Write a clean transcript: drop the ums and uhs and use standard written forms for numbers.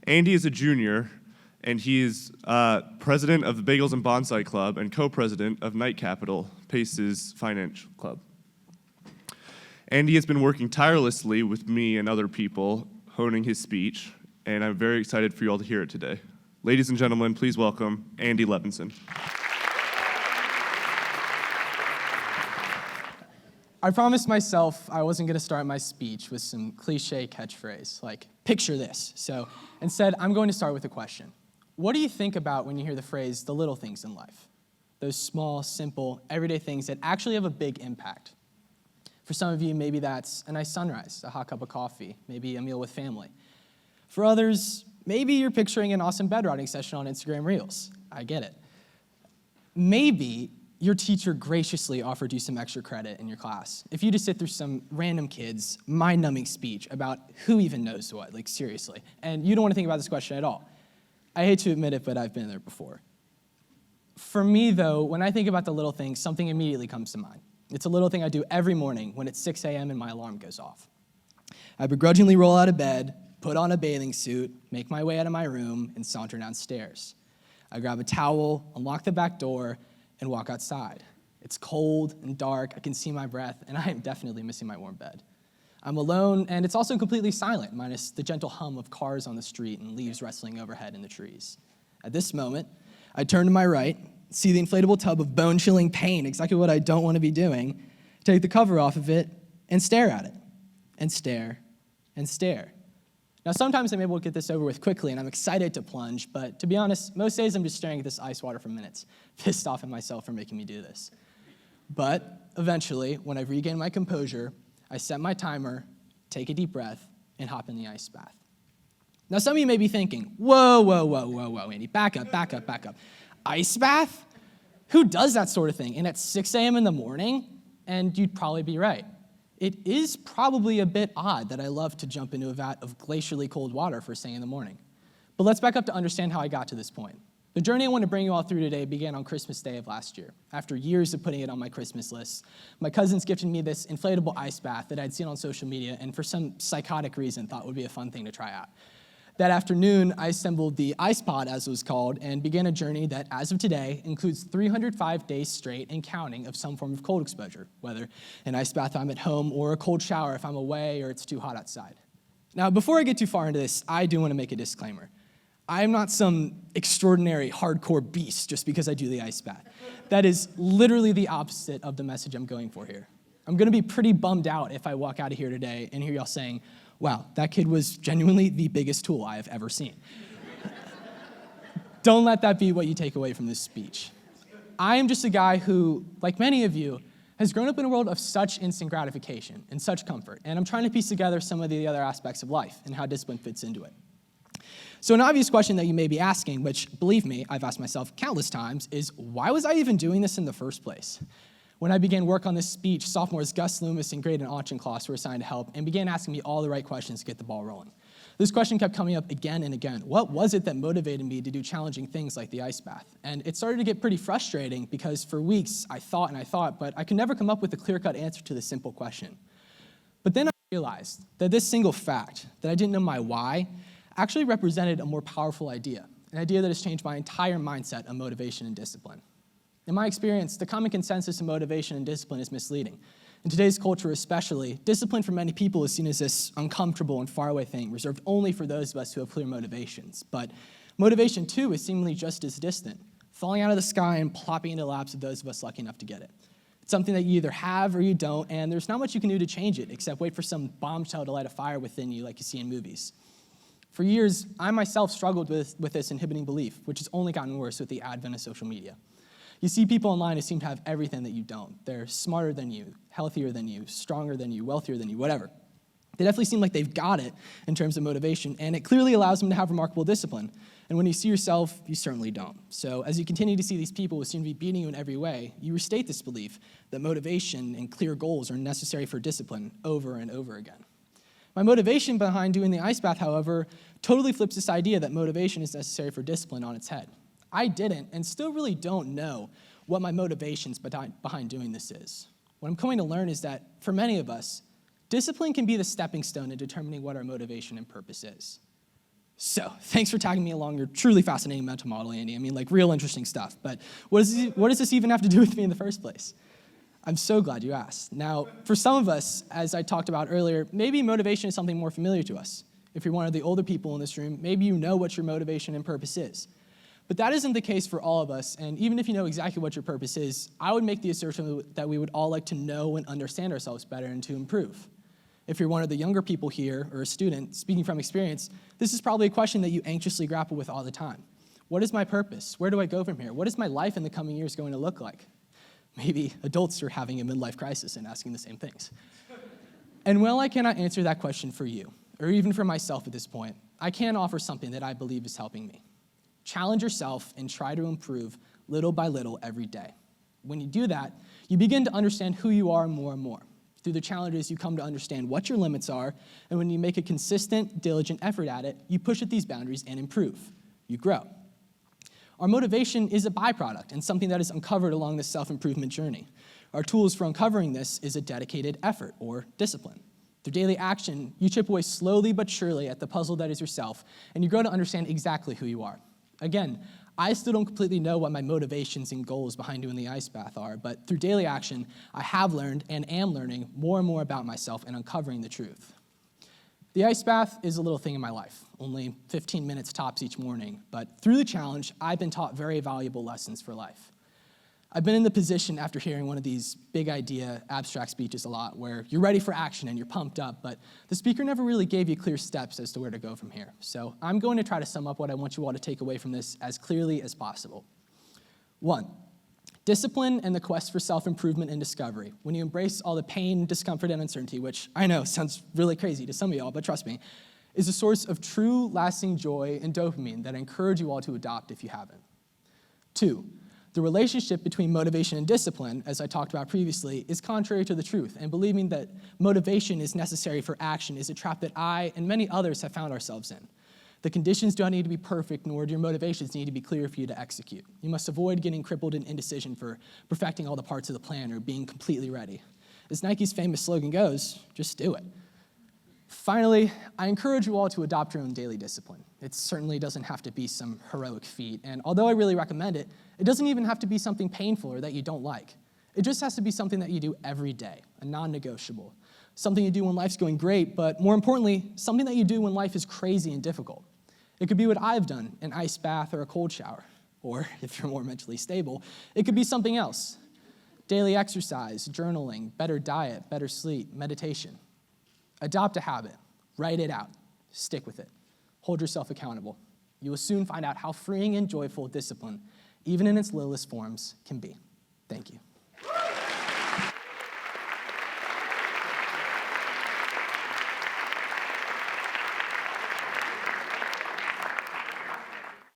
Andy is a junior, and he is president of the Bagels and Bonsai Club and co-president of Night Capital, Pace's financial club. Andy has been working tirelessly with me and other people, honing his speech, and I'm very excited for you all to hear it today. Ladies and gentlemen, please welcome Andy Levenson. I promised myself I wasn't going to start my speech with some cliche catchphrase, like, picture this. So instead, I'm going to start with a question. What do you think about when you hear the phrase, the little things in life? Those small, simple, everyday things that actually have a big impact. For some of you, maybe that's a nice sunrise, a hot cup of coffee, maybe a meal with family. For others, maybe you're picturing an awesome bedrotting session on Instagram Reels. I get it. Maybe your teacher graciously offered you some extra credit in your class. If you just sit through some random kid's mind-numbing speech about who even knows what, like seriously, and you don't want to think about this question at all. I hate to admit it, but I've been there before. For me, though, when I think about the little things, something immediately comes to mind. It's a little thing I do every morning when it's 6 a.m. and my alarm goes off. I begrudgingly roll out of bed, put on a bathing suit, make my way out of my room, and saunter downstairs. I grab a towel, unlock the back door, and walk outside. It's cold and dark, I can see my breath, and I am definitely missing my warm bed. I'm alone, and it's also completely silent, minus the gentle hum of cars on the street and leaves rustling overhead in the trees. At this moment, I turn to my right, see the inflatable tub of bone-chilling pain, exactly what I don't want to be doing, take the cover off of it, and stare at it, and stare, and stare. Now, sometimes I'm able to get this over with quickly, and I'm excited to plunge, but to be honest, most days I'm just staring at this ice water for minutes, pissed off at myself for making me do this. But eventually, when I regain my composure, I set my timer, take a deep breath, and hop in the ice bath. Now, some of you may be thinking, whoa, Andy, back up. Ice bath? Who does that sort of thing? And at 6 a.m. in the morning? And you'd probably be right. It is probably a bit odd that I love to jump into a vat of glacially cold water first thing in the morning. But let's back up to understand how I got to this point. The journey I want to bring you all through today began on Christmas Day of last year. After years of putting it on my Christmas list, my cousins gifted me this inflatable ice bath that I'd seen on social media and for some psychotic reason thought would be a fun thing to try out. That afternoon, I assembled the ice pod, as it was called, and began a journey that, as of today, includes 305 days straight and counting of some form of cold exposure, whether an ice bath if I'm at home or a cold shower if I'm away or it's too hot outside. Now, before I get too far into this, I do want to make a disclaimer. I am not some extraordinary hardcore beast just because I do the ice bath. That is literally the opposite of the message I'm going for here. I'm going to be pretty bummed out if I walk out of here today and hear y'all saying, wow, that kid was genuinely the biggest tool I have ever seen. Don't let that be what you take away from this speech. I am just a guy who, like many of you, has grown up in a world of such instant gratification and such comfort, and I'm trying to piece together some of the other aspects of life and how discipline fits into it. So an obvious question that you may be asking, which, believe me, I've asked myself countless times, is why was I even doing this in the first place? When I began work on this speech, sophomores Gus Loomis and Graydon Auchincloss were assigned to help and began asking me all the right questions to get the ball rolling. This question kept coming up again and again. What was it that motivated me to do challenging things like the ice bath? And it started to get pretty frustrating because for weeks I thought, but I could never come up with a clear-cut answer to this simple question. But then I realized that this single fact, that I didn't know my why, actually represented a more powerful idea, an idea that has changed my entire mindset of motivation and discipline. In my experience, the common consensus of motivation and discipline is misleading. In today's culture especially, discipline for many people is seen as this uncomfortable and faraway thing reserved only for those of us who have clear motivations. But motivation, too, is seemingly just as distant, falling out of the sky and plopping into the laps of those of us lucky enough to get it. It's something that you either have or you don't, and there's not much you can do to change it except wait for some bombshell to light a fire within you like you see in movies. For years, I myself struggled with this inhibiting belief, which has only gotten worse with the advent of social media. You see people online who seem to have everything that you don't. They're smarter than you, healthier than you, stronger than you, wealthier than you, whatever. They definitely seem like they've got it in terms of motivation, and it clearly allows them to have remarkable discipline. And when you see yourself, you certainly don't. So as you continue to see these people who seem to be beating you in every way, you restate this belief that motivation and clear goals are necessary for discipline over and over again. My motivation behind doing the ice bath, however, totally flips this idea that motivation is necessary for discipline on its head. I didn't, and still really don't know what my motivations behind doing this is. What I'm coming to learn is that, for many of us, discipline can be the stepping stone in determining what our motivation and purpose is. So, thanks for tagging me along your truly fascinating mental model, Andy. I mean, like, real interesting stuff. But what does this even have to do with me in the first place? I'm so glad you asked. Now, for some of us, as I talked about earlier, maybe motivation is something more familiar to us. If you're one of the older people in this room, maybe you know what your motivation and purpose is. But that isn't the case for all of us, and even if you know exactly what your purpose is, I would make the assertion that we would all like to know and understand ourselves better and to improve. If you're one of the younger people here, or a student, speaking from experience, this is probably a question that you anxiously grapple with all the time. What is my purpose? Where do I go from here? What is my life in the coming years going to look like? Maybe adults are having a midlife crisis and asking the same things. And while I cannot answer that question for you, or even for myself at this point, I can offer something that I believe is helping me. Challenge yourself and try to improve little by little every day. When you do that, you begin to understand who you are more and more. Through the challenges, you come to understand what your limits are, and when you make a consistent, diligent effort at it, you push at these boundaries and improve. You grow. Our motivation is a byproduct and something that is uncovered along this self-improvement journey. Our tools for uncovering this is a dedicated effort, or discipline. Through daily action, you chip away slowly but surely at the puzzle that is yourself, and you grow to understand exactly who you are. Again, I still don't completely know what my motivations and goals behind doing the ice bath are, but through daily action, I have learned and am learning more and more about myself and uncovering the truth. The ice bath is a little thing in my life, only 15 minutes tops each morning, but through the challenge, I've been taught very valuable lessons for life. I've been in the position after hearing one of these big idea abstract speeches a lot where you're ready for action and you're pumped up, but the speaker never really gave you clear steps as to where to go from here. So I'm going to try to sum up what I want you all to take away from this as clearly as possible. 1, discipline and the quest for self-improvement and discovery. When you embrace all the pain, discomfort, and uncertainty, which I know sounds really crazy to some of y'all, but trust me, is a source of true, lasting joy and dopamine that I encourage you all to adopt if you haven't. 2, the relationship between motivation and discipline, as I talked about previously, is contrary to the truth, and believing that motivation is necessary for action is a trap that I and many others have found ourselves in. The conditions don't need to be perfect, nor do your motivations need to be clear for you to execute. You must avoid getting crippled in indecision for perfecting all the parts of the plan or being completely ready. As Nike's famous slogan goes, just do it. Finally, I encourage you all to adopt your own daily discipline. It certainly doesn't have to be some heroic feat, and although I really recommend it, it doesn't even have to be something painful or that you don't like. It just has to be something that you do every day, a non-negotiable. Something you do when life's going great, but more importantly, something that you do when life is crazy and difficult. It could be what I've done, an ice bath or a cold shower. Or, if you're more mentally stable, it could be something else. Daily exercise, journaling, better diet, better sleep, meditation. Adopt a habit, write it out, stick with it. Hold yourself accountable. You will soon find out how freeing and joyful discipline, even in its littlest forms, can be. Thank you.